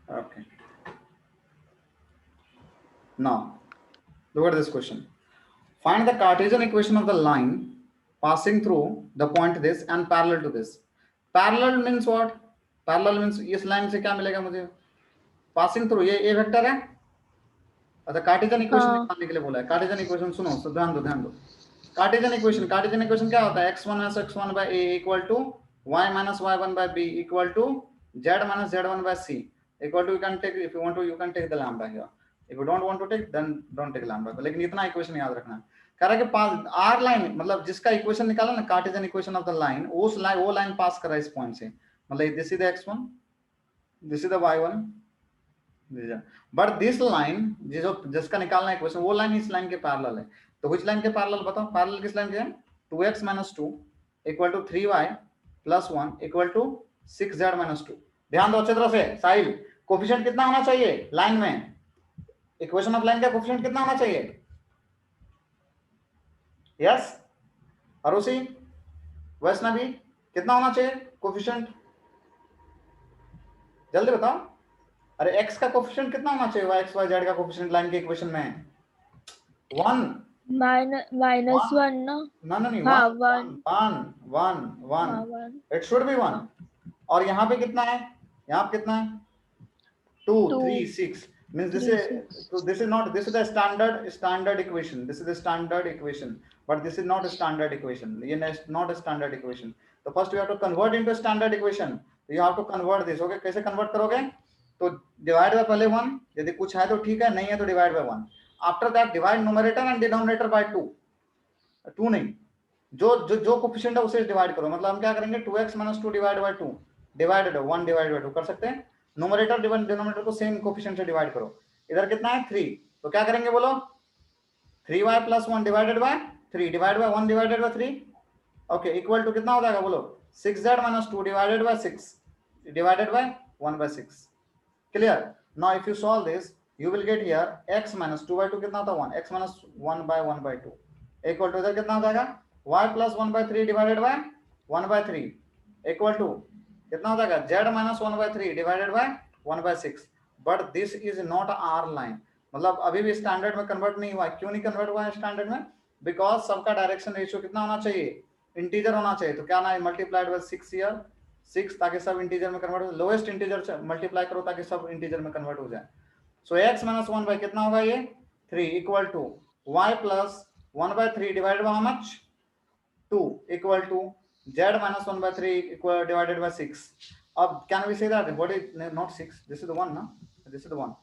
Okay. Now, look at this question. Find the Cartesian equation of the line passing through the point this and parallel to this. Parallel means what? Parallel means इस line से क्या मिलेगा मुझे? Passing through ये a vector है. अच्छा Cartesian equation हाँ निकालने के लिए बोला है. कार्टेशियन इक्वेशन सुनो, तो ध्यान दो. कार्टेशियन इक्वेशन क्या होता है? x1 minus x1 by a equal to y minus y1 by b equal to z minus z1 by c equal to, you can take, if you want to you can take the lambda here, if you don't want to take then don't take lambda. लेकिन इतना equation याद रखना है. कह रहा है कि are line मतलब जिसका इक्वेशन निकाला ना, Cartesian equation of the line, वो लाइन पास कर रहा है इस पॉइंट से. मतलब this is the x1, this is the y1, but this line जो जिसका निकालना है इक्वेशन, वो लाइन इस लाइन के पैरेलल है. तो which लाइन के पैरेलल बताओ? पैरेलल किस लाइन के हैं? 2x minus 2 equal to 3y plus 1 equal to 6z minus 2. ध्यान दो अच्छी तरह से. साहिल, कोफिशिएंट कितना होना चाहिए लाइन में? इक्वेशन ऑफ लाइन का कोफिशिएंट कितना होना चाहिए? यस अरुषि, वैष्णवी, कितना होना चाहिए कोफिशिएंट? जल्दी बताओ. अरे x का कोफिशिएंट कितना होना चाहिए? y x y z का कोफिशिएंट लाइन के इक्वेशन में 1 माइनस वन ना. ना नहीं हाँ 1 1 1 1 इट शुड बी 1. और यहाँ पे कितना है? यहाँ पे कितना है? 2 3 6 means this is, so this is not, this is the standard equation, this is the standard equation, but this is not a standard equation. ये not a standard equation. So first you have to convert into a standard equation. So you have to convert this. Okay, कैसे convert करोगे? तो divide by पहले 1, यदि कुछ है तो ठीक है, नहीं है तो divide by 1. After that divide numerator and denominator by 2. 2 नहीं, जो कोफिशिएंट है उसे डिवाइड करो. मतलब हम क्या करेंगे? 2x minus 2 divide bye 2 divided 1 divide by 2 कर सकते हैं. न्यूमरेटर डिनोमिनेटर को सेम कोफिशिएंट से डिवाइड करो. इधर कितना है? 3. तो क्या करेंगे बोलो? 3y plus 1 divided by 3 divide by 1 divided by 3. Okay, equal to कितना हो जाएगा बोलो? 6z minus 2 divided by 6 divided by 1 by 6. Clear? Now if you solve this you will get here x minus 2 by 2 कितना होता है? 1. x minus 1 by 1 by 2 equal to इधर कितना हो जाएगा? y plus 1 by 3 divided by 1 by 3 equal to कितना हो जाएगा? z minus 1 by 3 divided by 1 by 6. But this is not our line. मतलब अभी भी स्टैंडर्ड में कन्वर्ट नहीं हुआ. क्यों नहीं कन्वर्ट हुआ है स्टैंडर्ड में? बिकॉज सबका डायरेक्शन रेशियो कितना होना चाहिए? इंटीजर होना चाहिए. तो क्या ना है? मल्टीप्लाइड बाय 6 ईयर 6, ताकि सब इंटीजर में कन्वर्ट हो. लोएस्ट इंटीजर से मल्टीप्लाई करो ताकि सब इंटीजर में कन्वर्ट हो जाए. सो x minus 1 by कितना होगा? ये 3 equal to y plus 1 by 3 divided by how much? 2 equal to z minus 1 by 3 equal divided by 6. अब can we say that what is not 6? This is the 1 ना? This is the 1.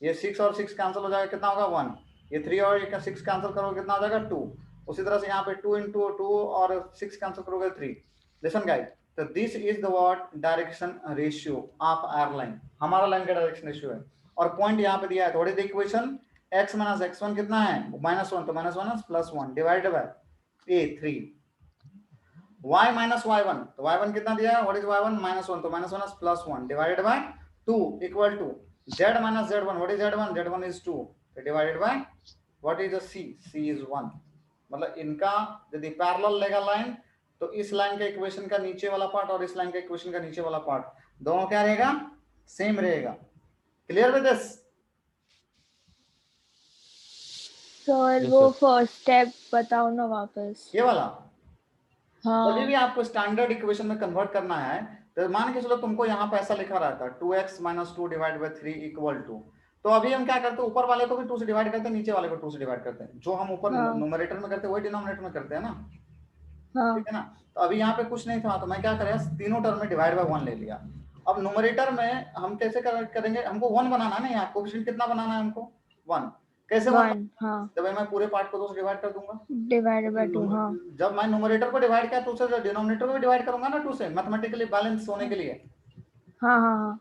ये 6 और 6 cancel हो जाएगा. कितना होगा? 1. ये 3 और 6 कैंसिल करोगे कितना हो जाएगा? 2. उसी तरह से यहाँ पे 2 into 2 और 6 कैंसिल करोगे 3. लिसन गाइस, तो this is the what direction ratio of our line. हमारा लाइन का डायरेक्शन रेशियो है. और पॉइंट यहाँ पे दिया है. थोड़ी the equation x minus x1 कितना है? -1. तो -1 plus 1 divided bye a 3. y minus y1, तो y1 कितना दिया है? What is y1? -1. तो -1 plus 1 divided by 2 equal to z minus z1. What is z1? z1 is 2. तो divided by what is the c? c is 1. मतलब इनका यदि parallel लेगा लाइन, तो इस लाइन का इक्वेशन का नीचे वाला पार्ट और इस लाइन का इक्वेशन का नीचे वाला पार्ट दोनों क्या रहेगा? सेम रहेगा. Clear with this? सर वो फर्स्ट स्टेप बताओ ना वापस. ये वाला हाँ कभी भी आपको स्टैंडर्ड इक्वेशन में कन्वर्ट करना है, तो मान के चलो तुमको यहाँ पे ऐसा लिखा रहता है 2x minus 2 divide by 3 equal to. तो अभी हम क्या करते हैं? ऊपर वाले को भी 2 से डिवाइड करते हैं, नीचे वाले को 2 से डिवाइड करते हैं. जो हम ऊपर न्यूमरेटर में करते हैं वही डिनोमिनेटर में करते हैं ना. ठीक है ना? तो अभी यहाँ पे कुछ नहीं था, तो मैं क्या करें? तीनों टर्म में डिवाइड बाय 1 ले लिया. अब न्यूमरेटर में हम कैसे करेंगे? हमको 1 बनाना है ना. यहाँ कोएफिशिएंट कितना बनाना है हमको? 1. कैसे 1? हाँ जब मैं पूरे पार्ट को 2 से डिवाइड कर दूंगा. Divided by 2. हाँ जब मैं न्यूमरेटर को डिवाइड किया तो उसे डिनोमिनेटर को भी डिवाइड करूंगा ना 2 से, मैथमेटिकली बैलेंस होने के लिए. हाँ हाँ हाँ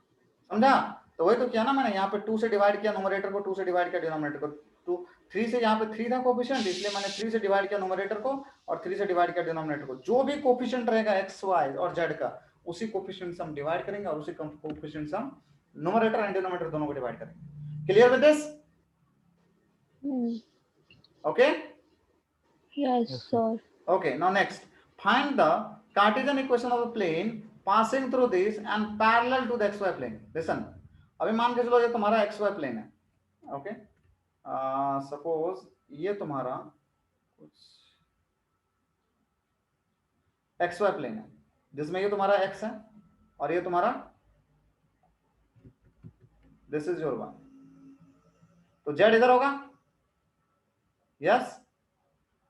समझा? तो वही तो किया ना मैंने. यहाँ पे 2 से डिवाइड किया न्यूमरेटर को, 2 से डिवाइड किया डिनोमिनेटर को. 2 3 से, यहाँ पे 3 था कोफिशिएंट, इसलिए मैंने 3 से डिवाइड किया न्यूमरेटर को और 3 से डिवाइड किया डिनोमिनेटर को. जो भी कोफिशिएंट रहेगा x y और z का, उसी कोफिशिएंट से हम डिवाइड करेंगे और उसी कोफिशिएंट से हम न्यूमरेटर एंड डिनोमिनेटर दोनों को डिवाइड करेंगे. Clear with this? Okay. Yes sir. Okay, now next, find the Cartesian equation of a plane passing through this and parallel to the xy plane. Listen, अभी मान के चलो ये तुम्हारा एक्स वाई प्लेन है, ओके, सपोज ये तुम्हारा कुछ एक्स वाई प्लेन है जिसमें ये तुम्हारा एक्स है और ये तुम्हारा दिस इज योर वाई, तो जेड इधर होगा, यस,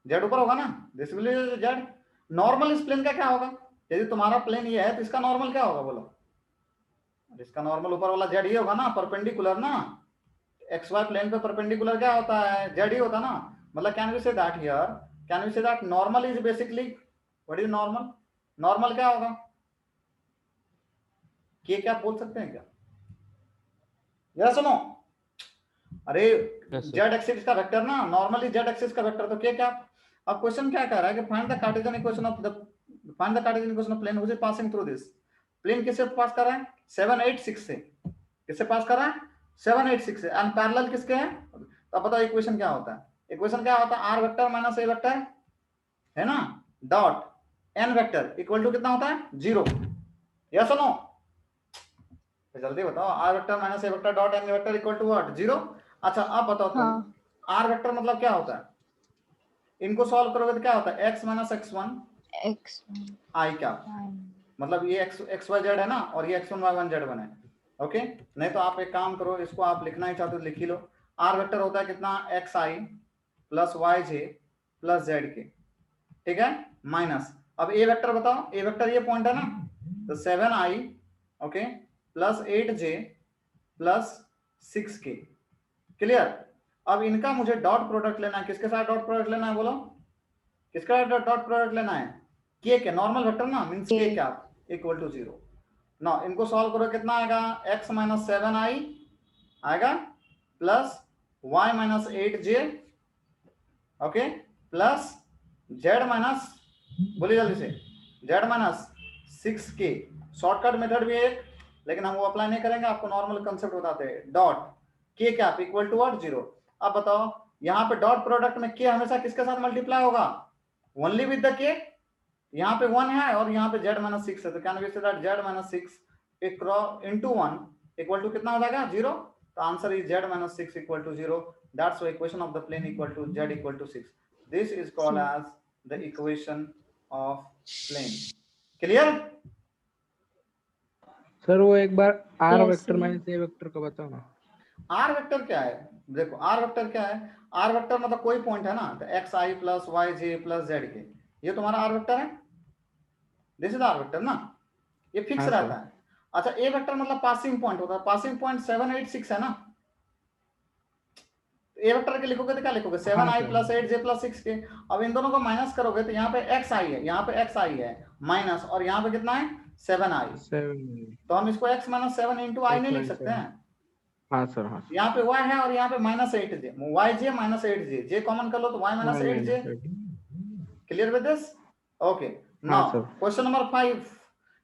जेड ऊपर होगा ना, this will be Z. Normal इस प्लेन का क्या होगा, यदि तुम्हारा प्लेन ये है तो इसका नॉर्मल क्या होगा बोलो, इसका नॉर्मल ऊपर वाला जेड ये होगा ना, परपेंडिकुलर ना, एक्स वाई प्लेन पे परपेंडिकुलर क्या होता है, जेड ही होता ना, मतलब can we say that here, can we say that normal is basically what is normal, normal क्या होगा, के क्या बोल सकते हैं क्या, या सुनो, अरे जेड एक्सिस का वेक्टर ना, नॉर्मली जेड एक्सिस का वेक्टर, तो क्या, अब क्वेश्चन क्या कह रहा है कि find the Cartesian equation of the, find the Cartesian equation of plane which is passing through this, plane किससे पास कर रहा है, 7 8 6 से, किससे पास कर रहा है, 7 8 6 से, एंड पैरेलल किसके हैं, तो बताओ इक्वेशन क्या होता है, इक्वेशन क्या होता है, R vector minus A vector है ना, dot N vector equal to कितना होता है, 0, यस और नो, जल्दी बताओ, R vector minus A vector dot N vector equal to what, 0। अच्छा अब बताओ तुम, आर वेक्टर मतलब क्या होता है, इनको सॉल्व करोगे तो क्या होता है, x माइनस x1 आई क्या, मतलब ये एक्स वाई जेड है ना, और ये x1 y1 z1 है, ओके, नहीं तो आप एक काम करो, इसको आप लिखना ही चाहते हो लिख ही लो, आर वेक्टर होता है कितना, एक्स आई प्लस वाई जे प्लस जेड के, ठीक है, माइनस, अब ए वेक्टर बताओ, ए वेक्टर ये पॉइंट है ना, तो 7i okay plus 8j plus 6k, clear. अब इनका मुझे डॉट प्रोडक्ट लेना है, किसके साथ डॉट प्रोडक्ट लेना है बोलो, किसका डॉट प्रोडक्ट लेना है, के के, नॉर्मल वेक्टर ना, मींस के क्या इक्वल टू 0 ना, इनको सॉल्व करो कितना आएगा, x माइनस 7i आएगा plus y minus 8j okay plus z minus, बोलिए जल्दी से, z minus 6k, shortcut method भी एक, लेकिन हम वो अप्लाई नहीं करेंगे, आपको नॉर्मल कंसेप्ट बताते हैं, डॉट के क्या इक्वल टू व्हाट, 0। अब बताओ यहाँ पे डॉट प्रोडक्ट में के हमेशा किसके साथ मल्टीप्लाई होगा, ओनली विद द के, यहाँ पे 1 है और यहाँ पे z माइनस 6 है, तो can we say that z minus 6 into 1 equal to कितना हो जाएगा, 0, तो answer is z minus 6 equal to 0, that's why equation of the plane equal to z equal to 6, this is called as the equation of plane, clear. Sir वो एक बार R vector minus A vector का बताओ ना, are vector क्या है, देखो are vector क्या है, आर वेक्टर मतलब कोई पॉइंट है ना, तो एक्स आई प्लस वाई जे प्लस जेड के, ये तुम्हारा आर वेक्टर है, दिस इज आर वेक्टर ना, ये फिक्स हाँ, रहता है। अच्छा ए वेक्टर मतलब पासिंग पॉइंट होता है, पासिंग पॉइंट 7 8 6 है ना, ए वेक्टर के लिखोगे तो क्या लिखोगे, 7i plus 8j plus 6k, अब इन दोनों को माइनस करोगे तो यहाँ पे एक्स आई है, यहाँ पे एक्स आई है माइनस, और यहाँ पे कितना है 7i, 7 तो हम इसको x माइनस 7 इंटू आई नहीं लिख सकते हैं, हाँ सर, हाँ यहाँ पे y है और यहाँ पे minus 8j, yj minus 8j, j common कर लो तो y minus 8j, clear with this, okay. Now question number 5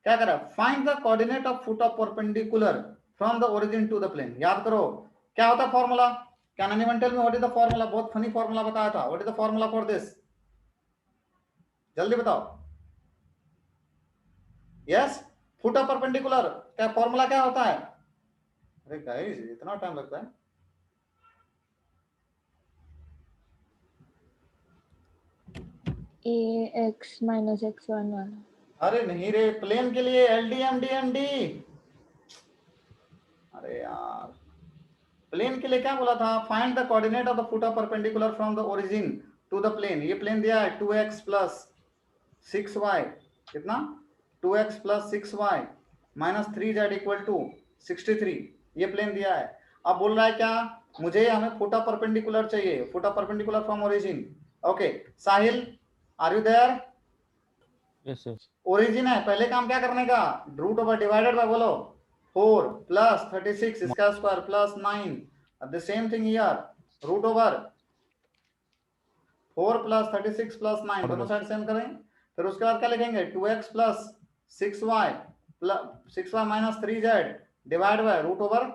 क्या कर रहा है, find the coordinate of foot of perpendicular from the origin to the plane, याद करो क्या होता है formula, can anyone tell me what is the formula, बहुत फनी फॉर्मूला बताया था, what is the formula for this, जल्दी बताओ, यस, फुट ऑफ परपेंडिकुलर क्या फॉर्मूला क्या होता है, अरे गाइस इतना टाइम लगता है, ax minus x1 वाला, अरे नहीं रे, प्लेन के लिए LDMDMD, अरे यार प्लेन के लिए क्या बोला था, find the coordinate of the foot of perpendicular from the origin to the plane, ये प्लेन दिया है 2x प्लस 6y कितना, 2x plus 6y minus 3z equal to 63, ये प्लेन दिया है। अब बोल रहा है क्या, मुझे हमें फुट ऑफ परपेंडिकुलर चाहिए, foot of perpendicular from origin, okay Sahil are you there, yes sir, origin है, पहले काम क्या करने का, रूट ओवर डिवाइडेड बाय बोलो 4 प्लस 36 इसका square plus 9, the same thing here, root over 4 plus 36 plus 9 दोनों साइड सेम करें, फिर उसके बाद क्या लिखेंगे 2x plus 6y plus 6y minus 3z divide by root over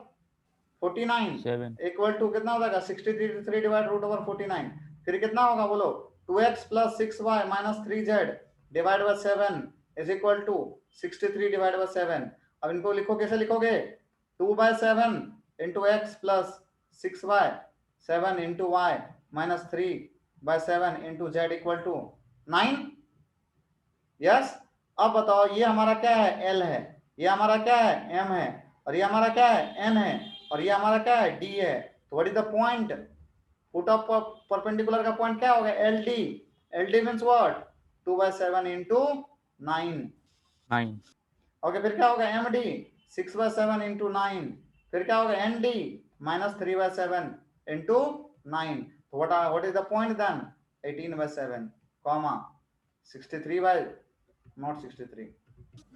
49 equal to कितना हो जाएगा 63 डिवाइड रूट ओवर 49, फिर कितना होगा बोलो 2x plus 6y minus 3z divide by 7 is equal to 63 divide by 7। अब इनको लिखो, कैसे लिखोगे, 2/7 into x plus 6y 7 into y minus 3/7 into z equal to 9। Yes. अब बताओ ये हमारा क्या है, L है, ये हमारा क्या है, M है, और ये हमारा क्या है, N है, और ये हमारा क्या है, D है। तो what is the point, put up perpendicular का पॉइंट क्या होगा, LD। LD means what, 2/7 into 9। 9। Okay, फिर क्या होगा, MD 6/7 into 9। फिर क्या होगा, ND minus 3/7 into 9। तो what is the point then, 18/7 comma 63 by not 63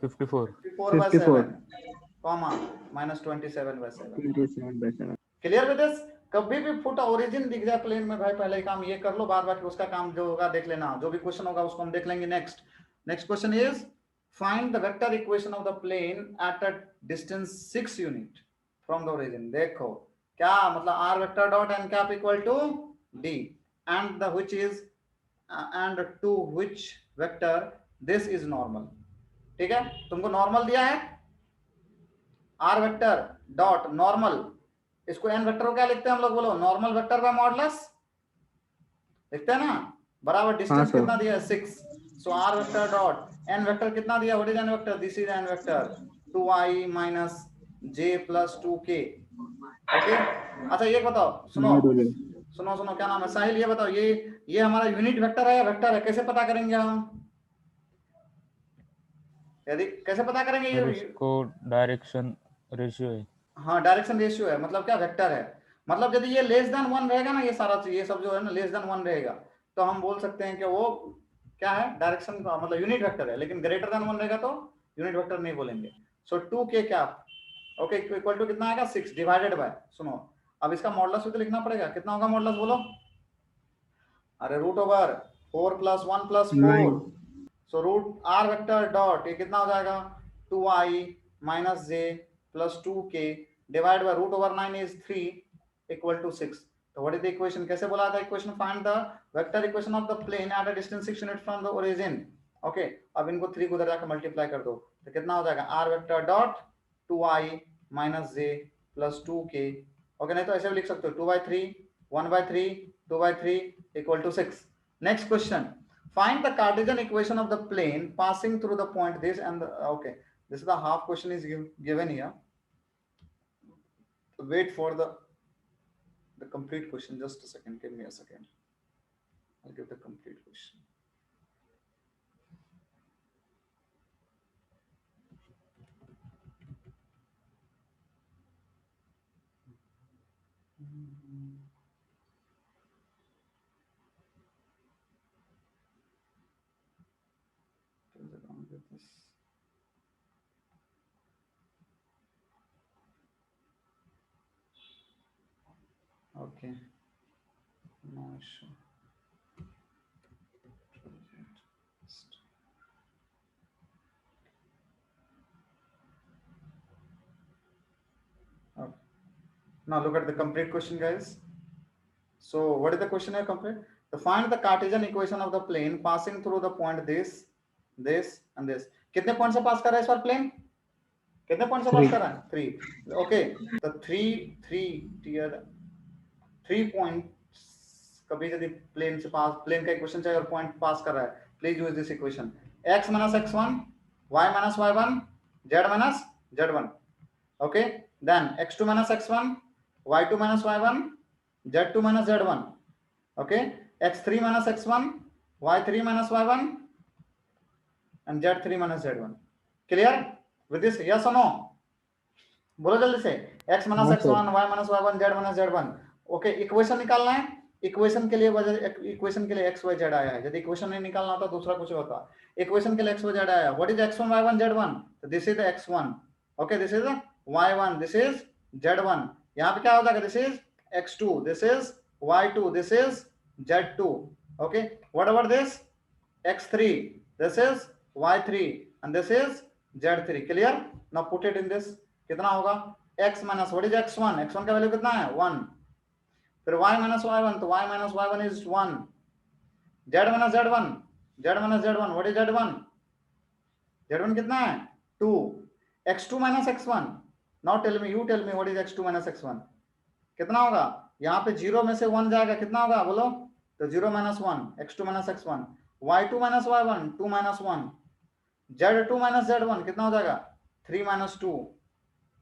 54। 54/7 comma minus 27/7। 27/7। Clear with this. कभी भी फुट ओरिजिन दिख जाए प्लेन में भाई, पहले काम ये कर लो, बाद बाकी उसका काम जो होगा देख लेना, जो भी क्वेश्चन होगा उसको हम देख लेंगे। Next question is find the vector equation of the plane at a distance 6 unit from the origin. देखो क्या मतलब, r vector dot n cap equal to d and the which is and to which vector this is normal. ठीक है, तुमको normal दिया है, r vector dot normal, इसको n vector को क्या लिखते हैं हम लोग, बोलो, नॉर्मल वेक्टर का मॉडुलस लिखते हैं ना, बराबर डिस्टेंस कितना दिया है, 6। सो r vector dot n vector कितना दिया, what is n vector, this is n vector 2i minus j plus 2k। Okay, अच्छा ये बताओ, सुनो क्या नाम है, साहिल ये बताओ, ये हमारा यूनिट वेक्टर है या वेक्टर है, कैसे पता करेंगे हम, यदि कैसे पता करेंगे सर ये, इसको डायरेक्शन रेशियो है। हाँ डायरेक्शन रेशियो है, मतलब क्या, वेक्टर है। मतलब यदि ये लेस देन 1 रहेगा ना, ये सारा चीज, ये सब जो है ना लेस देन 1 रहेगा, तो हम बोल सकते हैं कि वो क्या है, डायरेक्शन का मतलब यूनिट वेक्टर है। लेकिन ग्रेटर देन 1 रहेगा तो यूनिट वेक्टर नहीं बोलेंगे। सो 2k क्या, ओके, इक्वल टू कितना आएगा, 6 डिवाइडेड बाय, सुनो अब इसका मॉडुलस भी तो लिखना पड़ेगा, कितना होगा मॉडुलस बोलो, अरे root over 4 + 1 + 4। So root r vector dot ये कितना हो जाएगा, 2i minus j plus 2k divide by root over 9 is 3 equal to 6। तो व्हाट इज द इक्वेशन, कैसे बोला था equation, find the vector equation of the plane at a distance 6 unit from the origin. Okay, अब इनको 3 को उधर जाकर multiply कर दो, तो कितना हो जाएगा, r vector dot 2i minus j plus 2k। Okay, नहीं तो ऐसे भी लिख सकते हो, 2/3 1/3 2/3 equal to 6। Next question, find the Cartesian equation of the plane passing through the point this and the, okay, this is the half question is given here. Wait for the complete question, just a second, give me a second, I'll give the complete question. Okay, no issue. Okay. Now look at the complete question, guys. So what is the question here complete? To find the Cartesian equation of the plane passing through the point this, this and this. कितने point से पास कर रहा है इस बार plane, कितने point से पास कर रहा है, 3। ओके, तो 3 पॉइंट्स कभी यदि प्लेन से पास, प्लेन का इक्वेशन चाहिए और पॉइंट पास कर रहा है, please use this equation, x minus x1 y minus y1 z minus z1। Okay, then x2 minus x1 y2 minus y1 z2 minus z1। Okay, x3 minus x1 y3 minus y1 and z3 minus z1। Clear with this, yes और no, बोलो जल्दी से, x minus x1 y minus y1 z minus z1। Okay, equation निकालना है, equation के लिए equation के लिए x y z आया है, यदि इक्वेशन नहीं निकालना होता दूसरा कुछ होता। इक्वेशन के लिए x y z आया, what is x1 y1 z1, तो this is the x1, okay, this is y1, this is z1। यहां पे क्या हो जाएगा, this is x2, this is y2, this is z2। Okay, what about this x3, this is y3 and this is z3। Clear, now put it in this, कितना होगा, x minus what is x1, x1 का value कितना है 1, फिर y minus y1, तो y minus y1 is 1, z minus z1, z minus z1 what is z1, z1 कितना है 2, x2 minus x1, now tell me, you tell me what is x2 minus x1, कितना होगा? यहाँ पे 0 में से 1 जाएगा, कितना होगा बोलो? तो 0 minus 1, x2 minus x1, y2 minus y1, 2 minus 1, z2 minus z1 कितना हो जाएगा? 3 minus 2,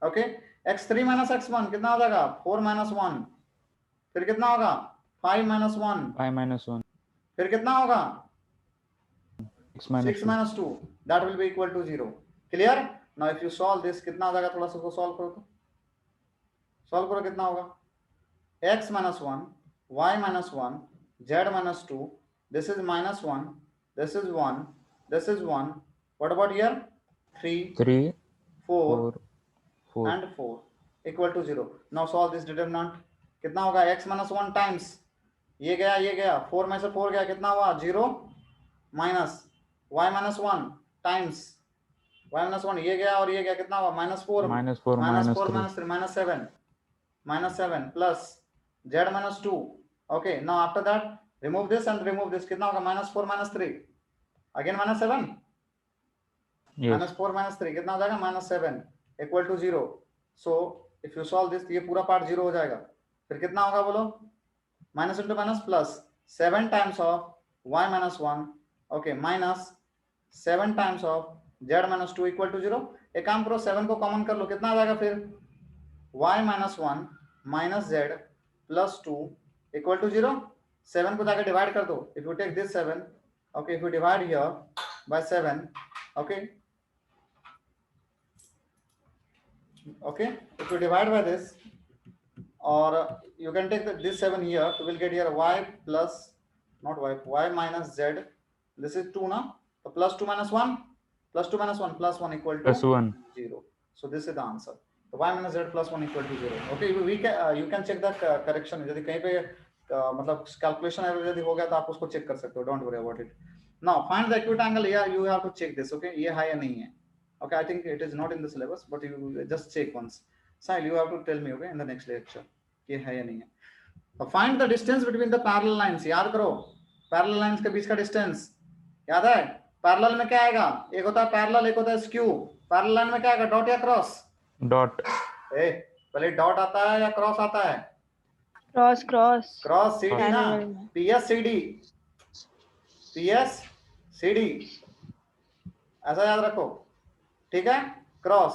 okay. x3 minus x1 कितना हो जाएगा? 4 minus 1, फिर कितना होगा? 5 minus 1, 5 minus 1, फिर कितना होगा? 6 minus 6 2. minus 2, that will be equal to 0. Clear? Now if you solve this, कितना हो जाएगा? थोड़ा सा उसको सॉल्व करो, तो सॉल्व करो, कितना होगा? x minus 1, y minus 1, z minus 2, this is minus 1, this is 1, this is 1, what about here? 3, 3, 4 4. and 4 equal to 0. Now solve this determinant, कितना होगा? x minus 1 times ये गया 4 में से 4 गया, कितना हुआ? 0 minus y minus 1 times y minus 1 ये गया और ये गया, कितना हुआ? -4 -4 minus 3 minus 7 plus z minus 2. Okay, now after that remove this and remove this, कितना होगा? -4 minus 3 again -7, Yes. -4 minus 3 कितना हो जाएगा? -7 equal to 0. So if you solve this, ये पूरा पार्ट 0 हो जाएगा, फिर कितना होगा बोलो? minus into minus plus 7 times of y minus 1, okay, minus 7 times of z minus 2 equal to 0. एक काम करो, 7 को कॉमन कर लो, कितना आ जाएगा फिर? y minus 1 minus z plus 2 equal to 0. 7 को जाकर डिवाइड कर दो. If you take this 7, okay, if you divide here by 7, okay, if you divide by this, or you can take this 7 here, so we'll get here y plus, not y minus z, this is 2 now, so plus 2 minus 1, plus 2 minus 1, plus 1 equal to +1. 0. So this is the answer. So y minus z plus 1 equal to 0. Okay, you can check the correction. यदि कहीं पे मतलब calculation error यदि हो गया तो आप उसको check कर सकते हो. Don't worry about it. Now find the acute angle. Yeah, you have to check this. Okay, ये है या नहीं है? Okay, I think it is not in the syllabus, but you just check once. Sahil, you have to tell me, okay, in the next lecture, ये है या नहीं है. So find the distance between the parallel lines. याद करो, parallel lines के बीच का distance याद है? Parallel में क्या आएगा? एक होता है parallel, एक होता है skew. Parallel line में क्या आएगा? Dot या cross? Dot. पहले dot आता है या cross आता है? Cross. Cross CD ना, Parallel में. PS CD ऐसा याद रखो, ठीक है? Cross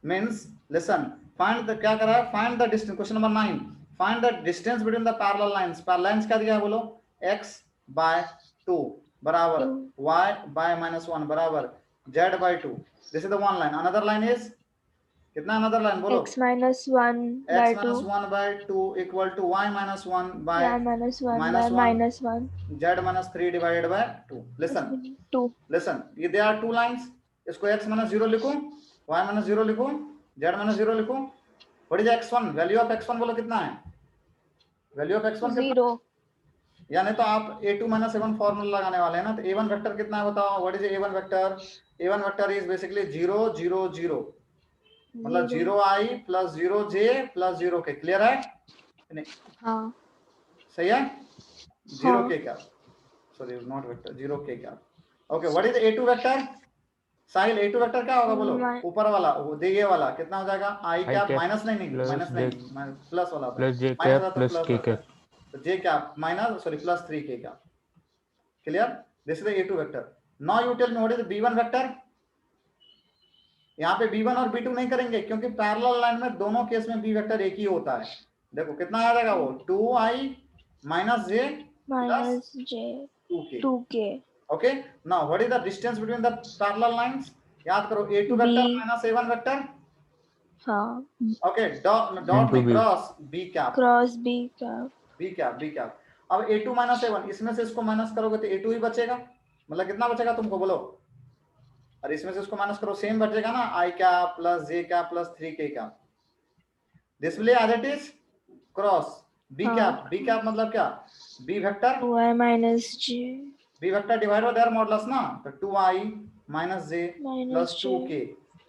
means, listen, find the, क्या करा है? Find the distance. Question number 9. Find the distance between the parallel lines. Parallel lines क्या दिया है बोलो? x by 2 बराबर y by -1 बराबर z by 2. This is the one line. Another line is कितना? Another line बोलो. X minus 1 by x minus 2. 1 by 2 equal to y minus 1 by Y minus 1 by -1. -1. z minus 3 divided by 2. Listen. 2. Listen, there are two lines. इसको x minus 0 लिखूं, y minus 0 लिखूं, z minus 0 लिखूं. What is x1? Value of x1 बोलो कितना है? Value of x1 कितना? 0. या नहीं तो आप a2 minus a1 फॉर्मूला लगाने वाले हैं ना, तो a1 वेक्टर कितना है बताओ? What is a1 vector? a1 vector is basically 0 0 0, मतलब 0i plus 0j plus 0k. Clear है? नहीं, हाँ. सही है? 0k क्या? Sorry, not vector. 0k क्या? Okay, what is a2 vector? Sahil, a2 vector क्या होगा बोलो? ऊपर वाला, वो ये वाला कितना हो जाएगा? i कैप माइनस नहीं, प्लस वाला, plus j cap plus k cap, तो j cap minus, sorry, plus 3k cap. Clear? This is the a2 vector. Now you tell me what is the b1 vector. यहाँ पे b1 और b2 नहीं करेंगे क्योंकि parallel line में दोनों case में b वेक्टर एक ही होता है. देखो कितना आ जाएगा वो? 2i minus j minus j 2k. 2k. Okay, now what is the distance between the parallel lines? याद करो, a2 vector minus a1 vector. हाँ. Okay, dot में cross b cap. Cross b cap. b cap. अब a2 minus a1, इसमें से इसको minus करोगे तो a2 ही बचेगा. मतलब कितना बचेगा तुमको बोलो? और इसमें से इसको माइनस करो, सेम बचेगा ना, i cap plus j cap plus 3k cap. This will be as it is cross b cap. b cap मतलब क्या? b vector y minus j. b vector divide by their modulus ना, तो 2i minus j plus 2k.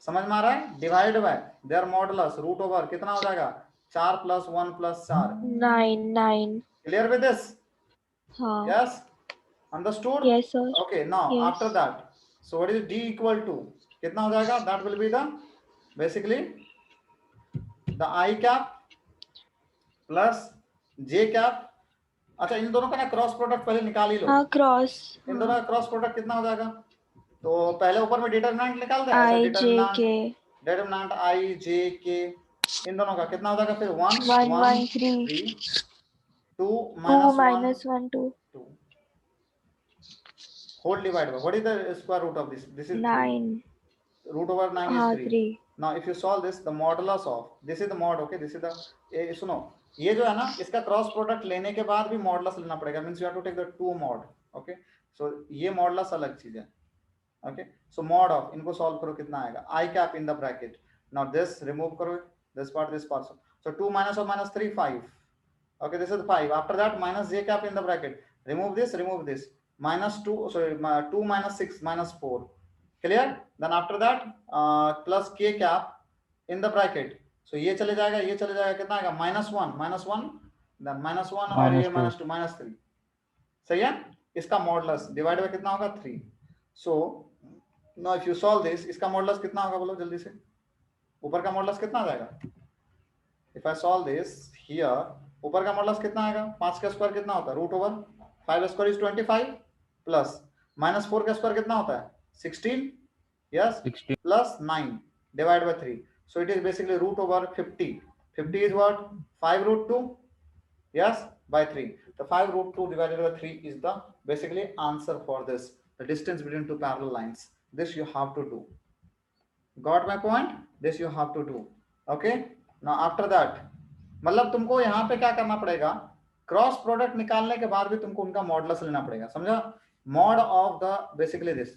समझ में आ रहा है? Divide by their modulus, root over कितना हो जाएगा? 4 plus 1 plus 4. 9. Clear with this? हाँ. Yes? Understood? Yes sir. Okay, now Yes. after that, so what is d equal to? कितना हो जाएगा? That will be the basically the I cap plus J cap. अच्छा, इन दोनों का ना cross product पहले निकाल ही लो। हाँ क्रॉस, इन दोनों का क्रॉस प्रोडक्ट कितना हो जाएगा? तो पहले ऊपर में डिटरमिनेंट निकाल दे। आई जे के, डिटरमिनेंट आई जे के, इन दोनों का कितना हो जाएगा फिर? 1 1 1 1 3 3 2 2 minus 1 2 2 whole divided by what is the square root of this? This is 9, 3. Root over 9 हाँ is 3. 3. Now if you solve this, the modulus of this is the mod, okay, this is the सुनो, ये जो है ना, इसका cross product लेने के बाद भी मॉडुलस लेना पड़ेगा, means you have to take the two mod, okay. So ये मॉडुलस अलग चीज है, ओके। सो मॉड ऑफ, इनको सॉल्व करो, कितना आएगा? I cap in the bracket. Now this remove करो, this part. So 2 minus of minus 3 5, okay, this is 5. After that minus j cap in the bracket, remove this, minus 2, sorry, 2 minus 6 minus 4, clear? Then after that plus k cap in the bracket, so ये चले जाएगा, कितना आएगा? -1 then -1 और ये -2 -3, सही है। इसका मॉडुलस डिवाइड बाय कितना होगा? 3. So now if you solve this, इसका मॉडुलस कितना होगा बोलो जल्दी से? ऊपर का मॉडुलस कितना आ जाएगा? If I solve this here, ऊपर का मॉडुलस कितना आएगा? 5 का स्क्वायर कितना होता है? Root over 5 square is 25 plus -4 का स्क्वायर कितना होता है? 16, yes, 16 plus 9 divide by 3, so it is basically root over 50. 50 is what? 5 root 2, yes, by 3. The 5 root 2 divided by 3 is the basically answer for this, the distance between two parallel lines. This you have to do. Got my point? This you have to do, okay. Now after that, मतलब तुमको यहाँ पे क्या करना पड़ेगा? Cross product निकालने के बाद भी तुमको उनका मॉडुलस लेना पड़ेगा, समझा? Mod of the basically this,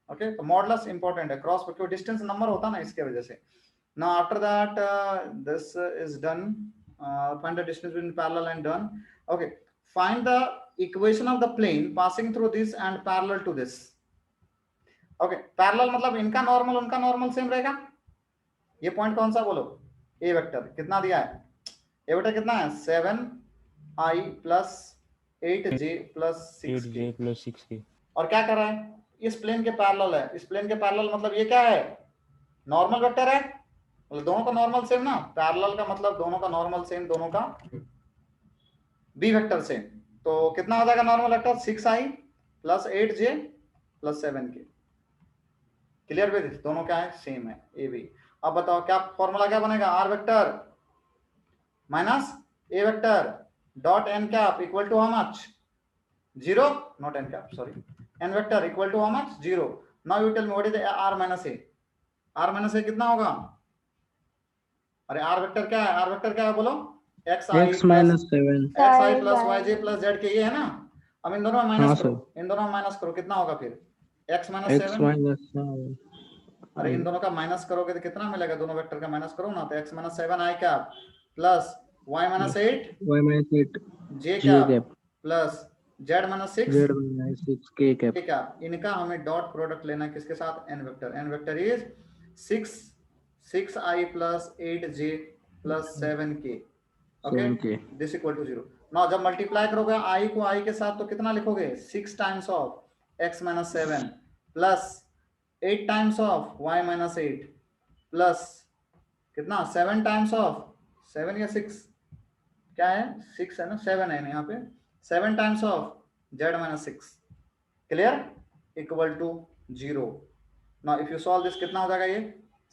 okay. तो मॉडुलस इंपॉर्टेंट है, क्रॉस क्योंकि डिस्टेंस नंबर होता है ना, इसके वजह से। Now after that this is done. Find the distance between parallel and done. Okay, find the equation of the plane passing through this and parallel to this. Okay, parallel मतलब इनका normal उनका normal same रहेगा। ये point कौन सा बोलो? ए vector कितना दिया है? ए वेक्टर कितना है? 7i plus 8j plus 6k। और क्या कर रहा है? इस प्लेन के पैरेलल है। इस प्लेन के पैरेलल मतलब ये क्या है? नॉर्मल वेक्टर है, मतलब दोनों का नॉर्मल सेम ना। पैरेलल का मतलब दोनों का नॉर्मल सेम, दोनों का बी वेक्टर सेम। तो कितना हो जाएगा normal vector? 6i plus 8j plus 7k। Clear with? दोनों क्या है? सेम है, ए बी। अब बताओ क्या फॉर्मूला क्या बनेगा? R vector minus A vector dot N cap equal to how much? 0, not N cap, sorry, N vector equal to how much? 0। Now you tell me what is R minus A? R minus A कितना होगा? अरे are vector क्या है? R vector क्या है बोलो? x minus 7 xi plus yj plus zk, ये है ना। अब इन दोनों में माइनस करो, इन दोनों में माइनस करो, कितना होगा फिर? x minus 7। अरे इन दोनों का माइनस करोगे तो कितना मिलेगा? दोनों वेक्टर का माइनस करो ना, तो x minus 7 i cap plus y minus 8 j cap plus z minus 6 k cap. इनका हमें डॉट प्रोडक्ट लेना है किसके साथ? n vector. n vector is 6i plus 8j plus 7k, okay, this equal to 0. now जब multiply करोगे i को i के साथ तो कितना लिखोगे? 6 times of x minus 7 plus 8 times of y minus 8 plus कितना? 7 times of 7 या 6 क्या है? 6 है ना, 7 है ना यहाँ पे। 7 times of z minus 6, clear, equal to 0. now if you solve this कितना हो जाएगा? ये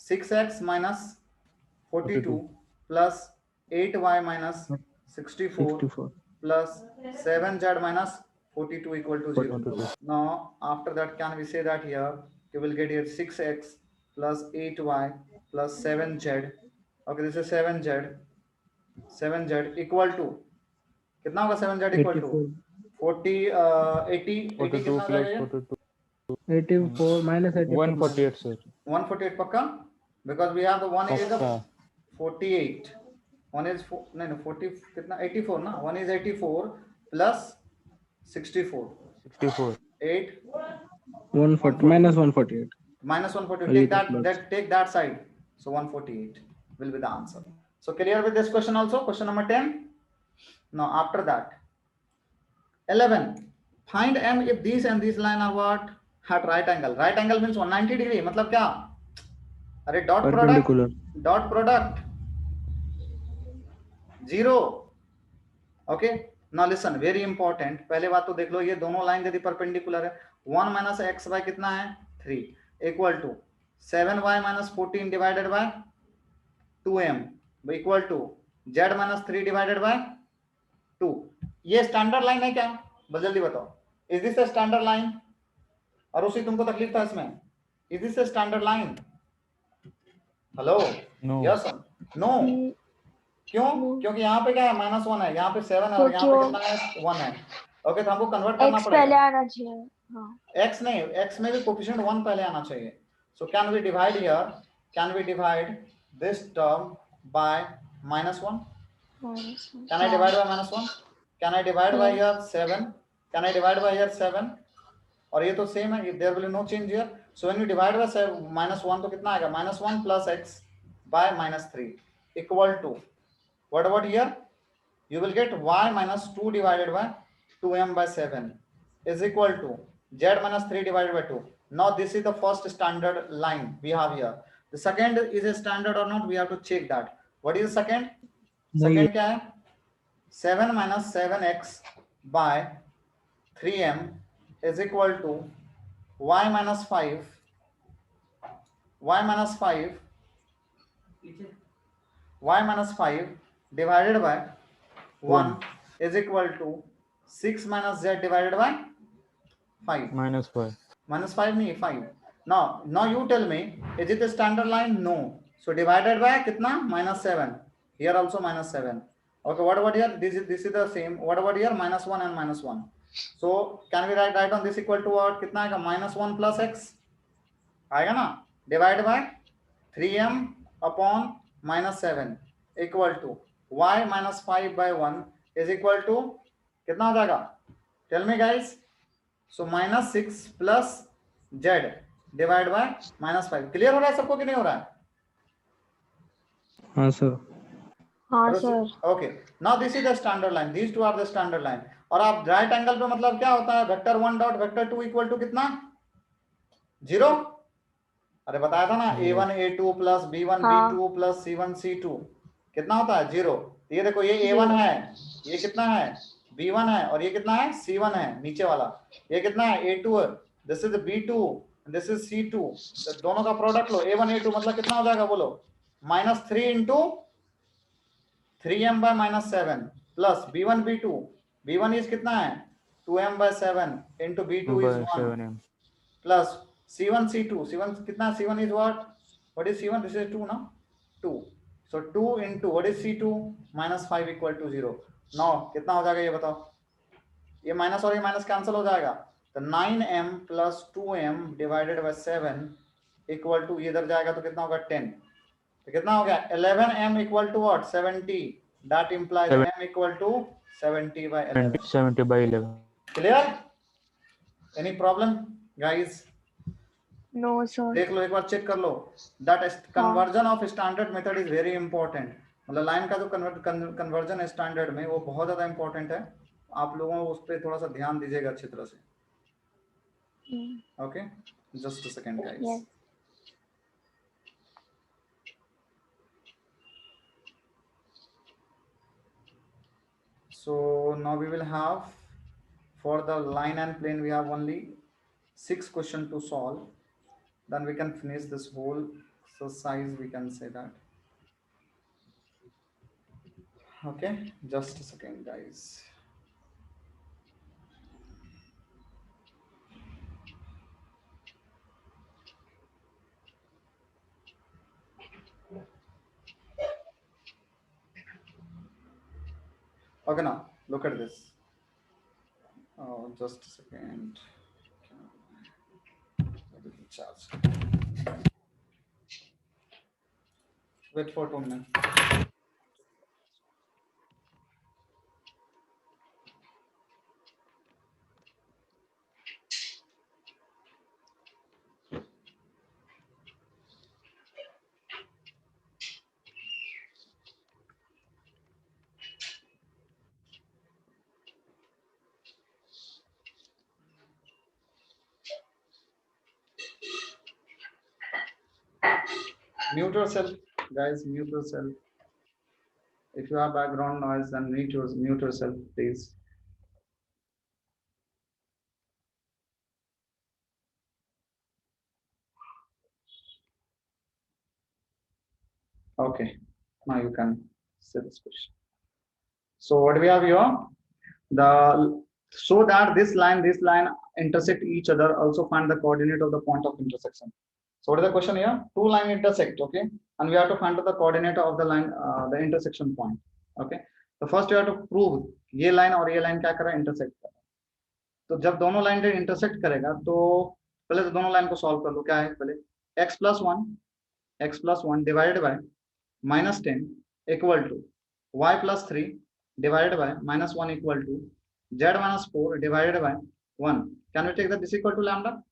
6x minus 42 plus 8y minus 64 plus 7z minus 42 equal to 0. Now after that can we say that here you will get here 6x plus 8y plus 7z, okay, this is 7z equal to कितना होगा? 7z equal to 80 कितना हो जाएगा? 84 minus 148 sir। 148 पक्का? Because we have the one is of 48, one is 40 कितना? 84 ना। one is 84 plus 64 8 140 minus 148 minus 148. Take that side, so 148 will be the answer. So clear with this question also? Question number 10. now after that 11, find m if these and these line are what? at right angle. right angle means 190 degree, मतलब क्या? अरे dot product 0. Okay, now listen, very important, पहले बात तो देख लो, ये दोनों line यदि परपेंडिकुलर है, 1 माइनस एक्स बाय कितना है 3 equal to 7y minus 14 divided by 2m equal to z minus 3 divided by 2. ये स्टैंडर्ड लाइन है क्या? बस जल्दी बताओ, is this a standard line? और उसी तुमको तकलीफ था इसमें, is this a standard line? Hello, No. Yes no? क्यों? क्योंकि यहाँ पे क्या है -1 है, यहाँ पे 7 है और यहाँ पे कितना है 1 है. ओके, तो हमको कन्वर्ट करना x पहले पड़ेगा. आना चाहिए. हाँ, x नहीं, x में भी कोफिशिएंट 1 पहले आना चाहिए. So can we divide here, can we divide this term by -1? Can I divide by -1? Can I divide by here 7? Can I divide by here 7? और ये तो सेम है, there will no change here. So when you divide by -1 तो कितना आएगा, -1 plus x by -3 equal to what about here, you will get y minus 2 divided by 2m by 7 is equal to z minus 3 divided by 2. Now this is the first standard line we have here. The second is a standard or not, we have to check that. What is the second? Second क्या है, 7 minus 7x by 3m is equal to y minus 5 divided by 1 is equal to 6 minus z divided by 5. -5. -5 नहीं, 5. Now you tell me, is it a standard line? No. So divided by कितना, -7. Here also -7. Okay, what about here? This is the same. What about here? -1 and -1. So can we write on this equal to what? कितना आएगा, -1 plus x आएगा ना, divide by 3m upon -7 equal to y minus 5 by 1 is equal to कितना हो जाएगा, tell me guys. So -6 plus z divide by -5. Clear हो रहा है सबको कि नहीं हो रहा है? हाँ सर. हाँ sir. Okay, now this is the standard line, these two are the standard line. और आप राइट एंगल पे मतलब क्या होता है, vector 1 dot vector 2 equal to कितना, 0. अरे बताया था ना, a1 a2 plus b1 b2 plus c1 c2 कितना होता है, 0. ये देखो, ये a1 है, ये कितना है b1 है, और ये कितना है c1 है नीचे वाला, ये कितना है a2 है, this is b2, this is c2. दोनों का प्रोडक्ट लो, a1 a2 मतलब कितना हो जाएगा बोलो, -3 into 3m by -7 plus b1 b2, b1 is कितना है 2m by 7 into b2 2 is by 1 7m. Plus c1 c2, c1 कितना, c1 is what is c1, this is 2 ना, 2. so 2 into what is c2 -5 equal to 0. now कितना हो जाएगा ये बताओ, ये माइनस और ये माइनस कैंसिल हो जाएगा, तो 9m plus 2m divided by 7 equal to, इधर जाएगा तो कितना होगा 10. तो कितना हो गया 11m equal to what, 70. that implies m equal to 70 by 11. 70 by 11. clear? any problem guys? No sir. देख लो एक बार, चेक कर लो. That conversion of standard method is very important. मतलब लाइन का जो कन्वर्जन है स्टैंडर्ड में, वो बहुत ज्यादा इंपॉर्टेंट है. आप लोगों को उस पर थोड़ा सा ध्यान दीजिएगा अच्छी तरह से. Okay, just a second guys. So now we will have, for the line and plane we have only 6 questions to solve. Then we can finish this whole exercise, we can say that. Okay, just a second guys. Okay, now look at this. Oh, just a second. Charge. Wait for 2 minutes. Mute yourself, guys. Mute yourself. If you have background noise, then mute yourself, please. Okay, now you can see this question. So what do we have here? So that this line intersect each other, also find the coordinate of the point of intersection. So what is the question here? Two line intersect, okay, and we have to find the coordinate of the line, the intersection point. Okay, so first you have to prove ये line और ये line क्या कर रहा है, intersect कर रहा है. तो जब दोनों line intersect करेगा तो पहले तो दोनों line को solve कर लो. क्या है पहले x plus 1 divided by minus 10 equal to y plus 3 divided by minus 1 equal to z minus 4 divided by 1. Can we take that this equal to lambda?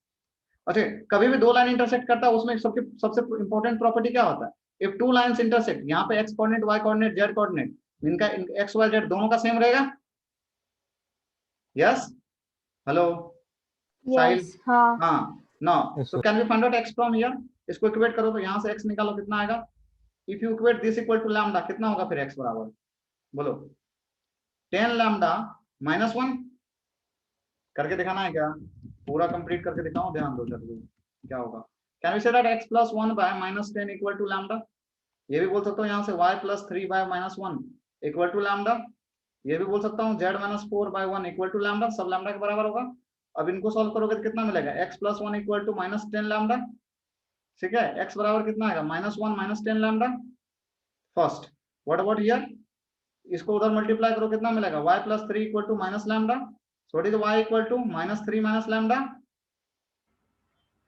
अच्छा, कभी भी दो लाइन इंटरसेक्ट करता है उसमें सबसे इंपॉर्टेंट प्रॉपर्टी क्या होता है? इफ टू लाइंस इंटरसेक्ट, यहाँ पे x coordinate y coordinate z coordinate, इनका x y z दोनों का सेम रहेगा. Yes, hello, Yes. हाँ, no. Yes, so sir. Can we find out x from here? इसको इक्वेट करो तो यहाँ से x निकालो, कितना आएगा? If you equate this equal to lambda, कितना होगा फिर x बराबर? बोलो, 10 लैम्डा माइनस 1 करके दिखाना है क्या? पूरा कंप्लीट करके दिखाऊं, ध्यान दो जरूर क्या होगा. Can we say that x plus 1 by minus 10 equal to lambda? ये भी बोल सकता हूँ यहाँ से y plus 3 by minus 1 equal to lambda. ये भी बोल सकता हूँ z minus 4 by 1 equal to lambda. सब लैम्डा के बराबर होगा. अब इनको सॉल्व करोगे तो कितना मिलेगा? x plus 1 equal to minus 10 lambda. ठीक है, x बराबर कितना आएगा? minus 1 minus 10 lambda. First, what about here? इसको उधर मल्टीप्लाई करो, कितना मिलेगा? y plus 3 equal to minus lambda. So what is y equal to minus 3 minus lambda?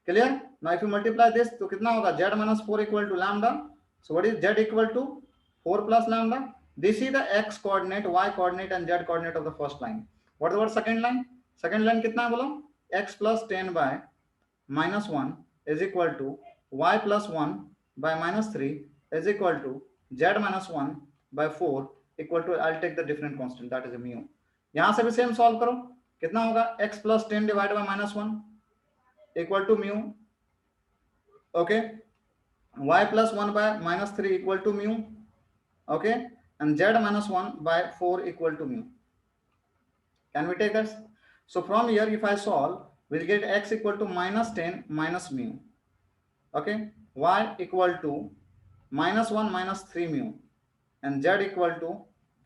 Clear? Now if you multiply this, तो कितना होगा? z minus 4 equal to lambda. So what is z equal to 4 plus lambda? This is the x coordinate, y coordinate and z coordinate of the first line. What about second line? Second line कितना है बोलो? x plus 10 by minus 1 is equal to y plus 1 by minus 3 is equal to z minus 1 by 4 equal to, I'll take the different constant, that is a mu. यहां से भी same solve करो, कितना होगा? x plus 10 divide by minus 1 equal to mu. Okay, y plus 1 by minus 3 equal to mu. Okay, and z minus 1 by 4 equal to mu. Can we take this? So from here if I solve, we'll get x equal to minus 10 minus mu. Okay, y equal to minus 1 minus 3 mu and z equal to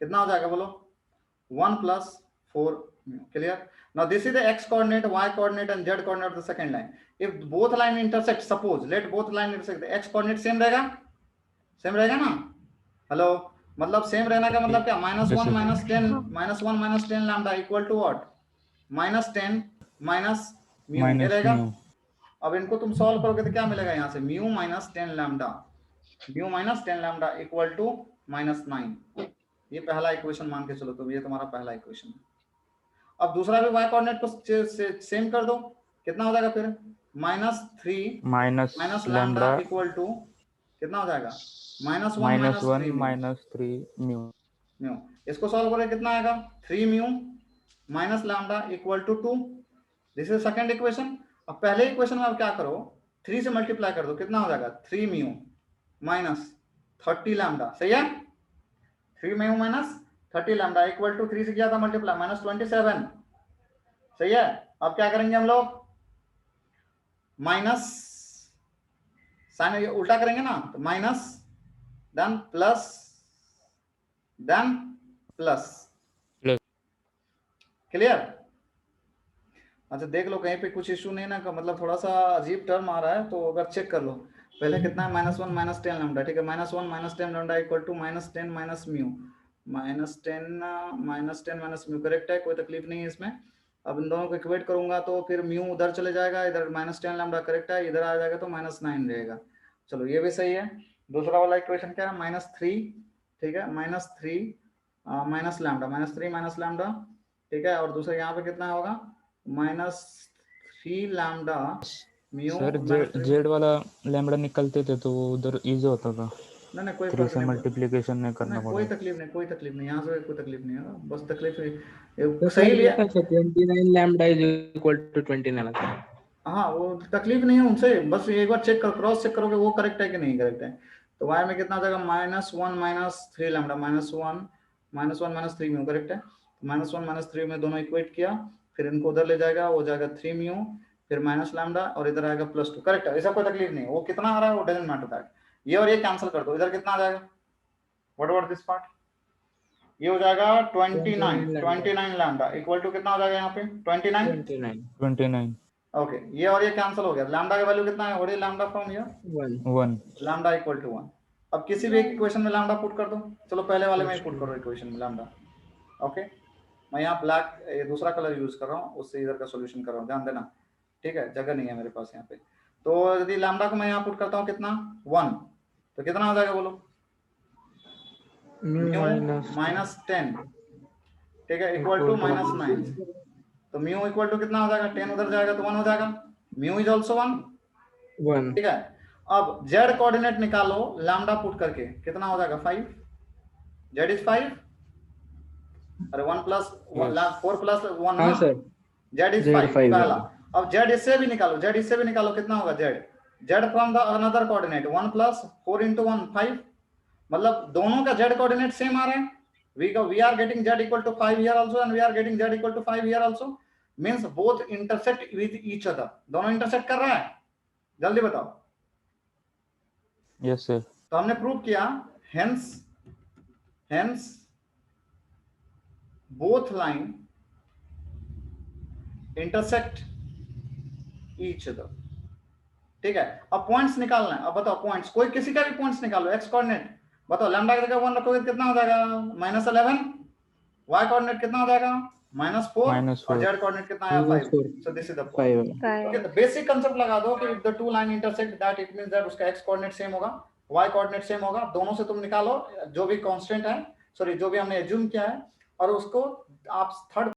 कितना हो जाएगा बोलो? 1 plus 4 mu. Clear? Now this is the x coordinate, y coordinate and z coordinate of the second line. If both line intersect, suppose let both line intersect, the x coordinate same रहेगा? Same रहेगा ना? Hello, मतलब same रहना का मतलब क्या? minus 1 minus 10 minus 1 minus 10 lambda equal to what? minus 10 minus mu. ये रहेगा. अब इनको तुम सॉल्व करोगे तो क्या मिलेगा? यहाँ से mu minus 10 lambda, mu minus 10 lambda equal to minus 9. ये पहला इक्वेशन मान के चलो, तो ये तुम्हारा पहला इक्वेशन है. अब दूसरा भी y कोऑर्डिनेट को सेम कर दो, कितना हो जाएगा फिर? -3 माइनस लैम्डा इक्वल टू कितना हो जाएगा? -1 माइनस 3 म्यू. इसको सॉल्व करें, कितना आएगा? 3 mu minus lambda equal to 2. This is second equation. अब पहले इक्वेशन में आप क्या करो? 3 से मल्टीप्लाई कर दो, कितना हो जाएगा? 3 म्यू माइनस 30 लैम्डा. सही है? 3 mu minus 30 lambda equal to 3 से किया था मल्टीप्लाई, -27. सही है? अब क्या करेंगे हम लोग? माइनस साइन उल्टा करेंगे ना, तो minus then plus then plus. Clear? अच्छा देख लो कहीं पे कुछ इशू नहीं ना, का मतलब थोड़ा सा अजीब टर्म आ रहा है, तो अगर चेक कर लो. पहले कितना है? -1 minus 10 लैम्डा. ठीक है, -1 minus 10 lambda equal to -10 minus mu. -10 minus mu correct है, कोई तकलीफ नहीं है इसमें. अब इन दोनों को इक्वेट करूंगा तो फिर म्यू उधर चले जाएगा, इधर -10 लैम्डा करेक्ट है, इधर आ जाएगा तो -9 रहेगा. चलो ये भी सही है. दूसरा वाला इक्वेशन क्या है? -3. ठीक है, -3 माइनस लैम्डा. ठीक है, और दूसरा यहाँ पे कितना होगा? -3 लैम्डा म्यू. सर जेड वाला लैम्डा निकलते थे तो उधर इजी होता था. नहीं कोई 3 से मल्टीप्लिकेशन नहीं करना पड़ा. कोई तकलीफ नहीं, यहाँ से कोई तकलीफ नहीं है. बस तकलीफ सही लिया. 29 लैम्डा इज इक्वल टू 29. हाँ, वो तकलीफ नहीं है उनसे. बस एक बार चेक करो, क्रॉस चेक करोगे वो करेक्ट है कि नहीं करेक्ट है. तो y में कितना आ जाएगा -1 -3 लैम्डा -1 -3 म्यू, करेक्ट है। -1 -3 में दोनों इक्वेट किया, फिर इनको उधर ले जाएगा, वो जाएगा 3 म्यू, फिर माइनस लैम्डा और इधर आएगा +2, करेक्ट है। ऐसा कोई तकलीफ नहीं, वो कितना आ रहा है वो डजंट मैटर दैट। ये और ये कैंसिल कर दो, इधर कितना आ जाएगा, व्हाट अबाउट दिस पार्ट, ये हो जाएगा 29 लैम्डा इक्वल टू कितना हो जाएगा यहाँ पे 29। ओके, ये और ये कैंसिल हो गया। लैम्डा का वैल्यू कितना है, what is lambda from here 1 lambda equal to 1। अब किसी भी एक इक्वेशन में लैम्डा पुट कर दो, चलो पहले वाले में पुट करो इक्वेशन में लैम्डा। ओके, मैं यहाँ ब्लैक ये दूसरा कलर यूज कर रहा हूँ, उससे इधर का सॉल्यूशन कर रहा हूँ, ध्यान देना, ठीक है, जगह नहीं है मेरे पास यहाँ पे। तो यदि लैम्डा को मैं यहाँ पुट करता हूँ कितना 1, तो कितना हो जाएगा बोलो, -10, ठीक है, इक्वल टू -9। तो म्यू इक्वल टू कितना हो जाएगा, 10 उधर जाएगा तो 1 हो जाएगा, म्यू इज ऑल्सो 1, ठीक है। अब जेड कोऑर्डिनेट निकालो लैम्डा पुट करके, कितना हो जाएगा 5, जेड इज 5, अरे 1 + 4 + 1 ना जेड इज 5 पहला। अब जेड इससे भी निकालो, कितना होगा Z from the another coordinate 1 + 4 × 1 5, मतलब दोनों का जेड कोऑर्डिनेट सेम आ रहे हैं। we are getting z equal to 5 here also and we are getting z equal to 5 here also, means both intersect with each other, दोनों intersect कर रहा है, जल्दी बताओ। Yes sir. तो हमने प्रूव किया, hence both line intersect each other, ठीक है। अब पॉइंट्स निकालना है, अब बताओ पॉइंट्स, कोई किसी का भी पॉइंट्स निकालो, एक्स कोऑर्डिनेट बताओ, लैम्डा की जगह 1 रखोगे कितना हो जाएगा -11, y कोऑर्डिनेट कितना हो जाएगा -4 और z कोऑर्डिनेट कितना आया 5, so this is the point. Okay, तो बेसिक कांसेप्ट लगा दो कि if the two line intersect that it means that उसका x कोऑर्डिनेट सेम होगा, y कोऑर्डिनेट सेम होगा, दोनों से तुम निकालो जो भी कांस्टेंट है, सॉरी जो भी हमने एज्यूम किया है, और उसको आप थर्ड